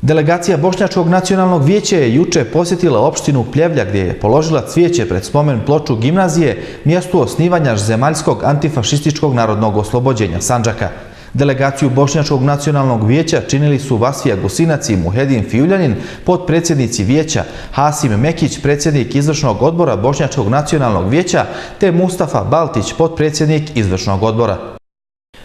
Delegacija Bošnjačkog nacionalnog vijeća je juče posjetila opštinu Pljevlja gdje je položila cvijeće pred spomen ploču gimnazije, mjestu osnivanja Zemaljskog antifašističkog narodnog oslobođenja Sandžaka. Delegaciju Bošnjačkog nacionalnog vijeća činili su Vasfija Gusinac i Muhedin Fijuljanin, potpredsjednici vijeća, Hasim Mekić, predsjednik izvršnog odbora Bošnjačkog nacionalnog vijeća, te Mustafa Baltić, potpredsjednik izvršnog odbora.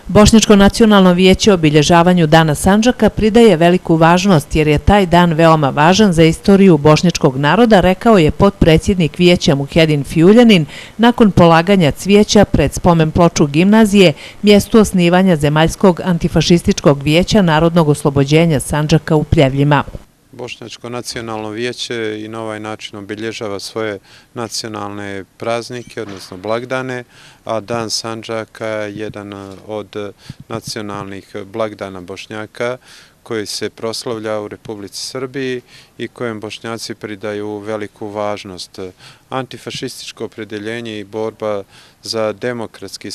Bošnjačko nacionalno vijeće obilježavanju Dana Sandžaka pridaje veliku važnost jer je taj dan veoma važan za istoriju bošnjačkog naroda, rekao je potpredsjednik vijeća Muhedin Fijuljanin nakon polaganja cvijeća pred spomen ploču gimnazije, mjestu osnivanja Zemaljskog antifašističkog vijeća narodnog oslobođenja Sandžaka u Pljevljima. Bošnjačko nacionalno vijeće i na ovaj način obilježava svoje nacionalne praznike, odnosno blagdane, a Dan Sandžaka je jedan od nacionalnih blagdana Bošnjaka koji se proslavlja u Republici Srbiji i kojem Bošnjaci pridaju veliku važnost. Antifašističko opredjeljenje i borba za demokratski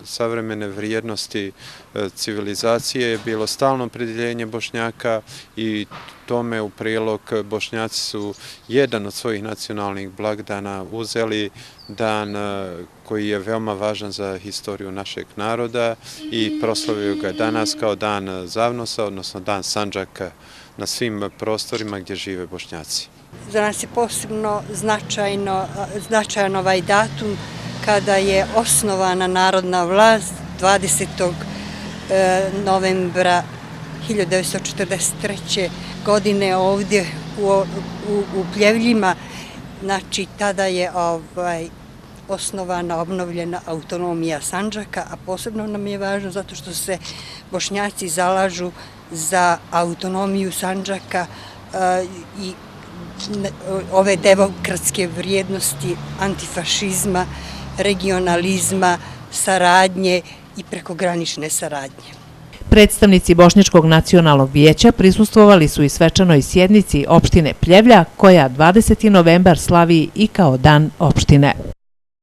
savremene vrijednosti civilizacije je bilo stalno opredjeljenje Bošnjaka i tome u prilog Bošnjaci su jedan od svojih nacionalnih blagdana uzeli dan koji je veoma važan za historiju našeg naroda i proslavljaju ga danas kao dan Zavnosa, odnosno Dan Sandžaka na svim prostorima gdje žive Bošnjaci. Za nas je posebno značajan ovaj datum kada je osnovana narodna vlast 20. novembra 1943. godine ovdje u Pljevljima. Znači, tada je osnovana, obnovljena autonomija Sandžaka, a posebno nam je važno zato što se Bošnjaci zalažu za autonomiju Sandžaka i ove demokratske vrijednosti antifašizma, regionalizma, saradnje i prekogranične saradnje. Predstavnici Bošnjačkog nacionalnog vijeća prisustvovali su i svečanoj sjednici opštine Pljevlja, koja 20. novembar slavi i kao Dan opštine.